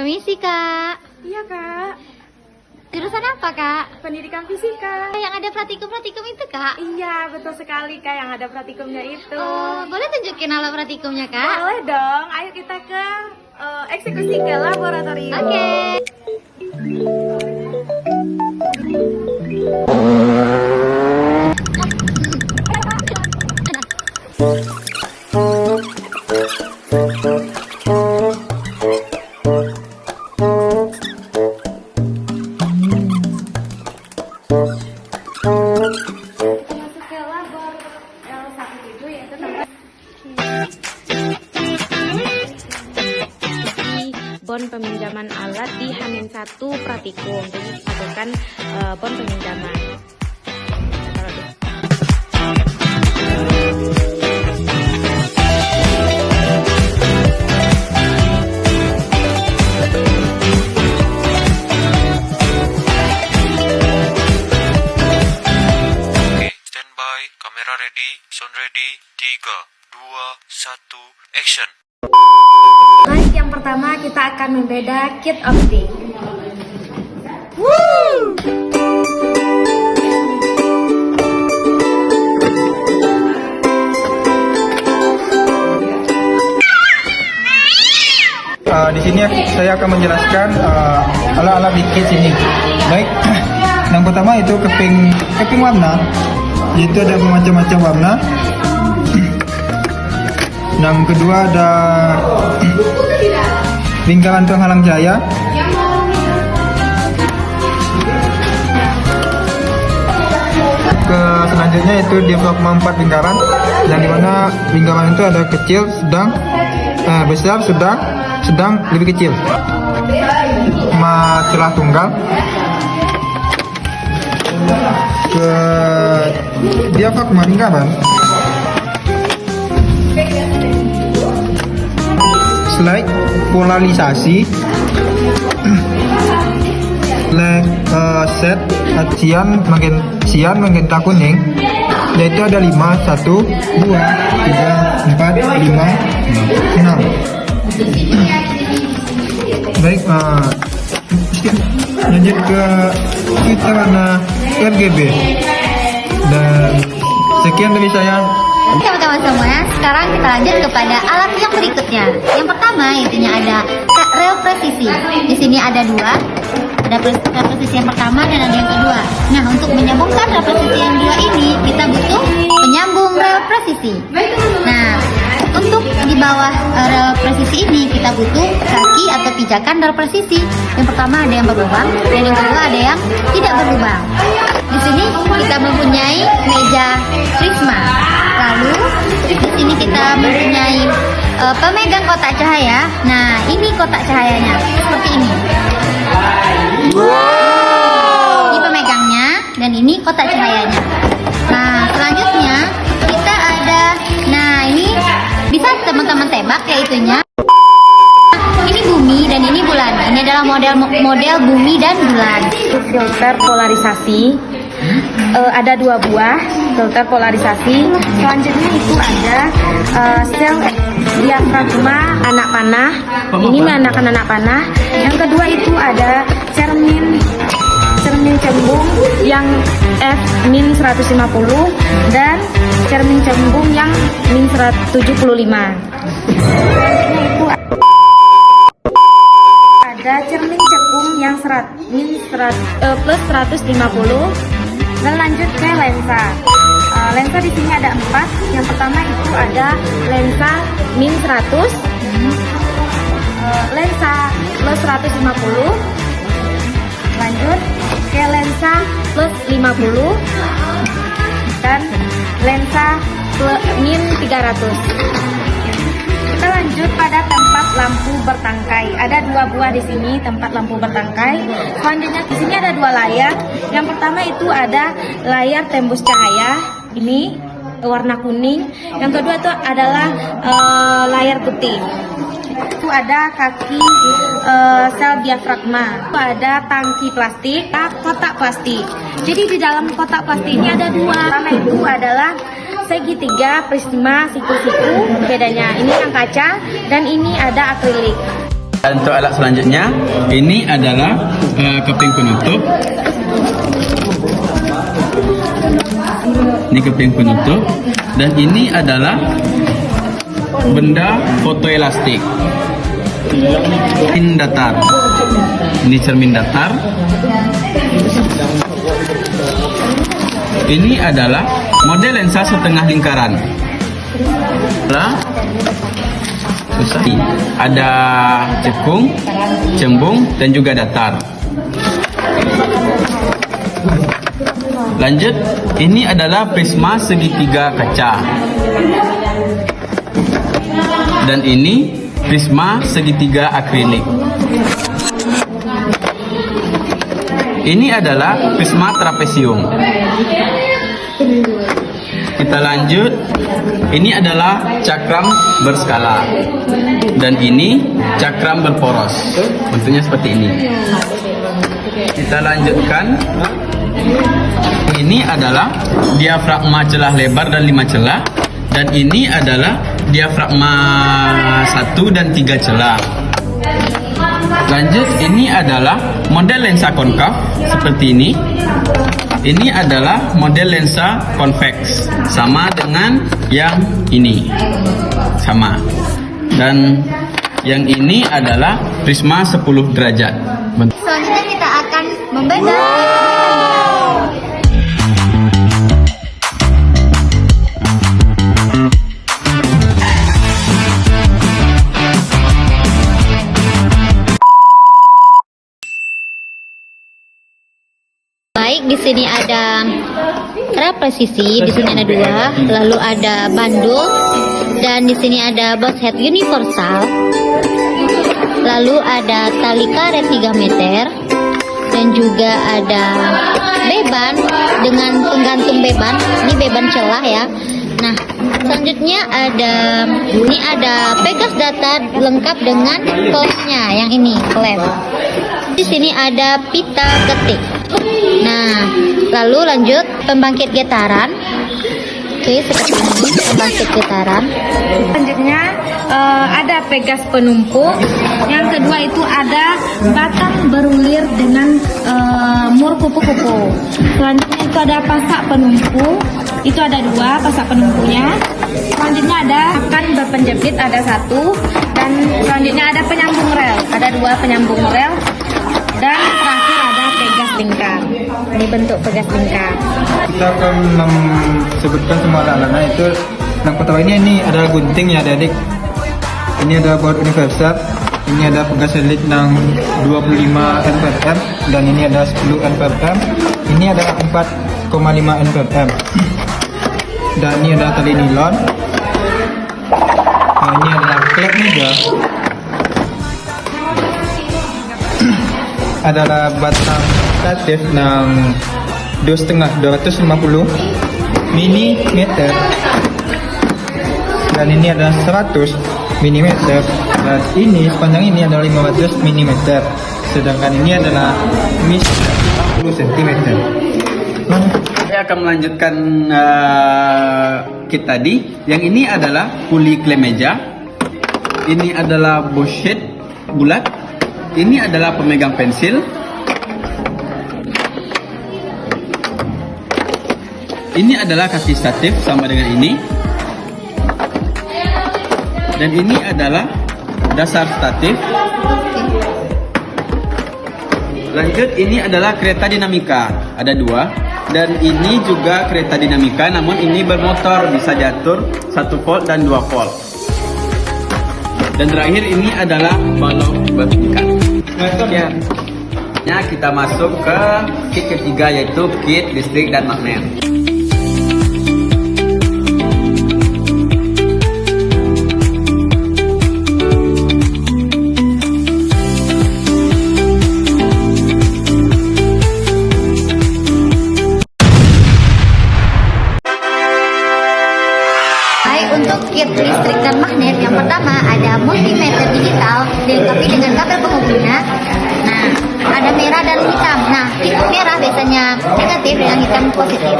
Permisi, Kak. Iya, Kak. Jurusan apa, Kak? Pendidikan fisika. Yang ada praktikum-praktikum itu, Kak? Iya, betul sekali, Kak, yang ada praktikumnya itu. Oh, boleh tunjukin alat praktikumnya, Kak? Boleh dong. Ayo kita ke eksekusi ke laboratorium. Oke. Kita masuk ke labor L1 itu yaitu tempat bon peminjaman alat di H-1 praktikum. Jadi lakukan bon peminjaman. Taruh di- Oke, standby, kamera ready, sound ready, 3, 2, 1, action. Baik, yang pertama kita akan membeda kit optik. Di sini saya akan menjelaskan alat-alat di kit ini. Baik, yang pertama itu keping warna, yaitu ada bermacam-macam warna. Yang kedua ada lingkaran penghalang cahaya. Ke selanjutnya itu diafragma 4 lingkaran, yang dimana lingkaran itu ada kecil, sedang, besar, sedang, lebih kecil. Celah tunggal. Ke diafragma lingkaran. Slide polarisasi. Set cian magenta kuning, yaitu ada 5, 1, 2, 3, 4, 5, 6. Baik, lanjut ke kita warna RGB. Dan sekian dari saya. Oke, teman-teman semuanya, sekarang kita lanjut kepada alat yang berikutnya. Yang pertama, intinya ada rel presisi. Di sini ada dua. Ada rel presisi yang pertama dan ada yang kedua. Nah, untuk menyambungkan rel presisi yang dua ini, kita butuh penyambung rel presisi. Nah, untuk di bawah rel presisi ini, kita butuh kaki atau pijakan rel presisi. Yang pertama ada yang berlubang, dan yang kedua ada yang tidak berlubang. Di sini kita mempunyai meja prisma. Lalu di sini kita mempunyai pemegang kotak cahaya. Nah, ini kotak cahayanya seperti ini. Ini pemegangnya dan ini kotak cahayanya. Nah, selanjutnya kita ada, nah ini bisa teman-teman tebak ya itunya. Ini bumi dan ini bulan. Ini adalah model bumi dan bulan. Filter polarisasi. Ada 2 buah filter polarisasi. Selanjutnya itu ada sel diafragma anak panah. Ini menandakan anak panah. Yang kedua itu ada cermin cembung yang F-150 dan cermin cembung yang -175. Selanjutnya itu ada cermin cekung yang plus 150. Dan lanjut ke lensa. Lensa di sini ada 4. Yang pertama itu ada lensa -100, lensa plus 150. Lanjut ke lensa plus 50 dan lensa -300. Kita lanjut pada tempat lampu bertangkai. Ada 2 buah di sini tempat lampu bertangkai. Selanjutnya di sini ada 2 layar. Yang pertama itu ada layar tembus cahaya. Ini warna kuning. Yang kedua itu adalah layar putih. Itu ada kaki sel diafragma. Itu ada tangki plastik, kotak plastik. Jadi di dalam kotak plastik ini ada 2. Pertama itu adalah segitiga prisma siku-siku. Bedanya ini yang kaca dan ini ada akrilik. Dan untuk alat selanjutnya, ini adalah keping penutup. Ini keping penutup. Dan ini adalah benda fotoelastik. Cermin datar. Ini cermin datar. Ini adalah model lensa setengah lingkaran. Ada cekung, cembung, dan juga datar. Lanjut, ini adalah prisma segitiga kaca. Dan ini prisma segitiga akrilik. Ini adalah prisma trapesium. Kita lanjut. Ini adalah cakram berskala. Dan ini cakram berporos. Bentuknya seperti ini. Kita lanjutkan. Ini adalah diafragma celah lebar dan 5 celah. Dan ini adalah diafragma 1 dan 3 celah. Lanjut, ini adalah model lensa konkav seperti ini. Ini adalah model lensa konveks, sama dengan yang ini, sama. Dan yang ini adalah prisma 10 derajat. Selanjutnya kita akan membedah. Baik, di sini ada rel presisi, di sini ada 2, lalu ada bandul, dan di sini ada box head universal, lalu ada tali karet 3 meter, dan juga ada beban dengan penggantung beban. Ini beban celah ya. Nah, selanjutnya ini ada pegas data lengkap dengan klepnya, yang ini klep. Di sini ada pita ketik. Nah, lalu lanjut pembangkit getaran. Oke, seperti ini pembangkit getaran. Selanjutnya ada pegas penumpuk. Yang kedua itu ada batang berulir dengan mur kupu-kupu. Selanjutnya itu ada pasak penumpu. Itu ada 2 pasak penumpuknya. Selanjutnya ada pakan berpenjepit, ada 1. Dan selanjutnya ada penyambung rel. Ada 2 penyambung rel. Dan terakhir ada pegas lingkar. Ini bentuk pegas lingkar. Kita akan sebutkan semua alat-alatnya itu. Yang pertama ini adalah gunting ya adik-adik. Ini ada baut universal. Ini ada pegas selit yang 25 Npm dan ini ada 10 Npm. Ini adalah 4,5 Npm. Dan ini ada tali nilon. Nah, ini adalah klep juga. Adalah batang statif yang 250 mm, dan ini adalah 100 mm, dan ini sepanjang ini adalah 500 mm, sedangkan ini adalah 40 cm. Saya akan melanjutkan kit tadi. Yang ini adalah puli klem meja. Ini adalah bushhead bulat. Ini adalah pemegang pensil. Ini adalah kaki statif sama dengan ini. Dan ini adalah dasar statif. Lanjut, ini adalah kereta dinamika. Ada 2. Dan ini juga kereta dinamika, namun ini bermotor, bisa diatur 1 volt dan 2 volt. Dan terakhir ini adalah balok bertingkat. Ya, kita masuk ke kit ketiga, yaitu kit listrik dan magnet. Untuk kit listrik dan magnet, yang pertama ada multimeter digital dilengkapi dengan kabel penghubungnya. Nah, ada merah dan hitam. Nah, tipe merah biasanya negatif dan hitam positif.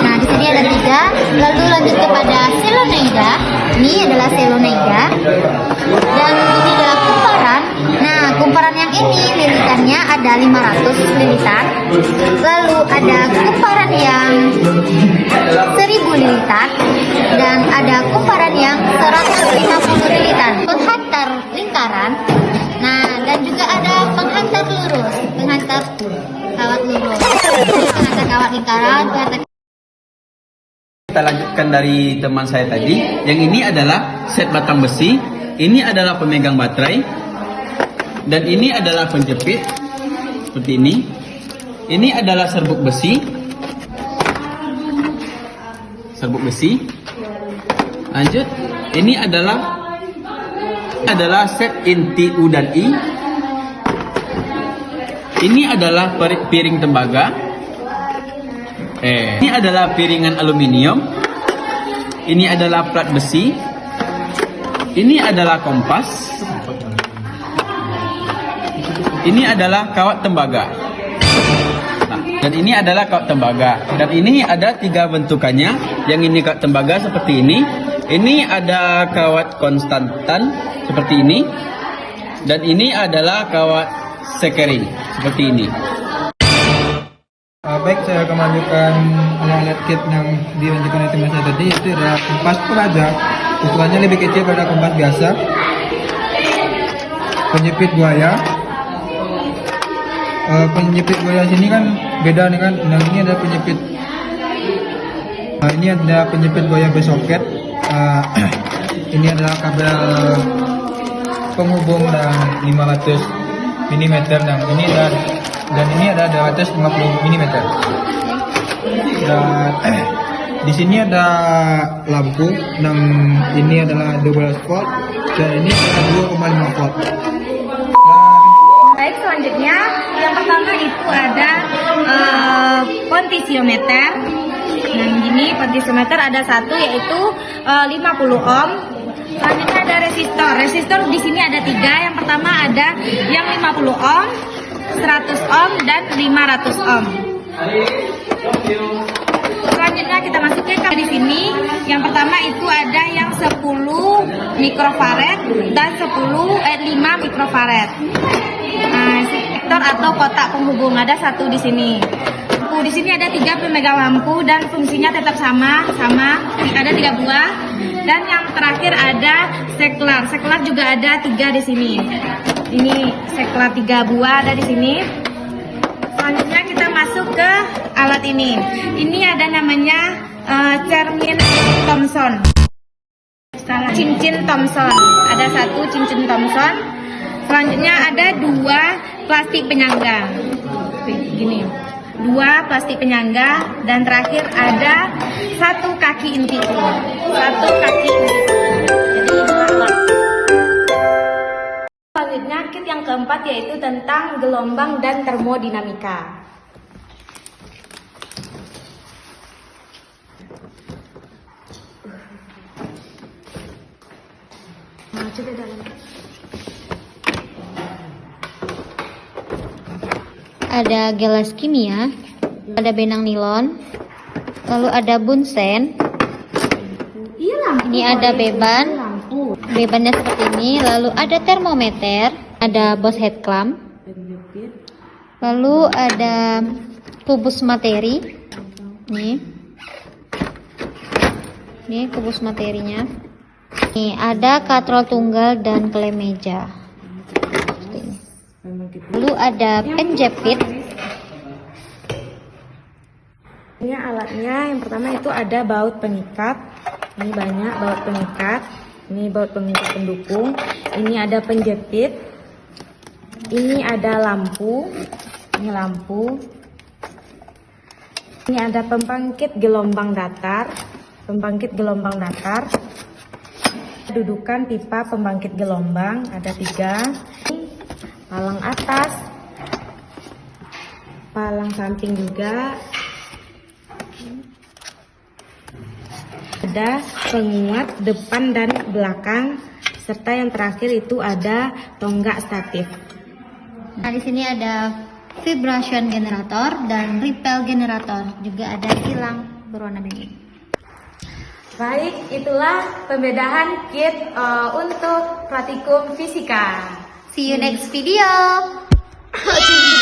Nah, di sini ada 3. Lalu lanjut kepada selenida. Ini adalah selenida. Dan ini adalah kumparan. Nah, ini lilitannya ada 500 lilitan. Lalu ada kumparan yang 1000 lilitan dan ada kumparan yang 150 lilitan. Penghantar lingkaran. Nah, dan juga ada penghantar lurus, penghantar kawat lurus. Penghantar kawat lingkaran, penghantar. Kita lanjutkan dari teman saya tadi. Yang ini adalah set batang besi. Ini adalah pemegang baterai. Dan ini adalah penjepit. Seperti ini. Ini adalah serbuk besi. Serbuk besi. Lanjut. Ini adalah set inti U dan I. Ini adalah piring tembaga. Ini adalah piringan aluminium. Ini adalah plat besi. Ini adalah kompas. Ini adalah kawat tembaga. Nah, dan ini adalah kawat tembaga. Dan ini ada 3 bentukannya. Yang ini kawat tembaga seperti ini. Ini ada kawat konstantan seperti ini. Dan ini adalah kawat sekering seperti ini. Baik, saya akan melanjutkan alat-alat kit yang dilanjutkan oleh teman saya tadi, yaitu ada kompas peraja. Ukurannya lebih kecil pada kompas biasa. Penjepit buaya. Penjepit buaya sini kan beda dengan ini ada penjepit. Ini ada penjepit buaya bersoket. Ini adalah kabel penghubung dan 500 mm dan ini ada 250 mm. Dan di sini ada lampu dan ini adalah 12 volt dan ini adalah 2,5 volt. Baik, selanjutnya yang pertama itu ada potentiometer. Nah, ini potentiometer ada satu yaitu 50 ohm. Selanjutnya ada resistor. Resistor di sini ada 3. Yang pertama ada yang 50 ohm, 100 ohm dan 500 ohm. Selanjutnya kita masukkan ke di sini. Yang pertama itu ada yang 10 mikrofarad dan 5 mikrofarad. Nah, sektor atau kotak penghubung ada satu di sini. Di sini ada 3 pemegang lampu dan fungsinya tetap sama. Ada 3 buah. Dan yang terakhir ada seklar. Seklar juga ada 3 di sini. Ini seklar 3 buah ada di sini. Selanjutnya kita masuk ke alat ini. Ini ada namanya cermin Thomson. Cincin Thomson. Ada 1 cincin Thomson. Selanjutnya ada 2 plastik penyangga. Gini. 2 plastik penyangga dan terakhir ada 1 kaki inti. 1 kaki inti. Selanjutnya kit yang keempat yaitu tentang gelombang dan termodinamika. Nah, coba dalam. Ada gelas kimia, ada benang nilon, lalu ada bunsen. Ini ada bebannya seperti ini, lalu ada termometer, ada Bose head clamp, lalu ada kubus materi. Nih kubus materinya. Nih ada katrol tunggal dan klem meja. Lalu ada penjepit. Ini alatnya yang pertama itu ada baut pengikat. Ini banyak baut pengikat. Ini baut pengikat pendukung. Ini ada penjepit. Ini ada lampu. Ini lampu. Ini ada pembangkit gelombang datar. Pembangkit gelombang datar. Dudukan pipa pembangkit gelombang ada 3. Palang atas, palang samping juga, ada penguat depan dan belakang, serta yang terakhir itu ada tonggak statif. Nah, di sini ada vibration generator dan repel generator, juga ada silang berwarna biru. Baik, itulah pembedahan kit untuk praktikum fisika. See you next video. Aduh.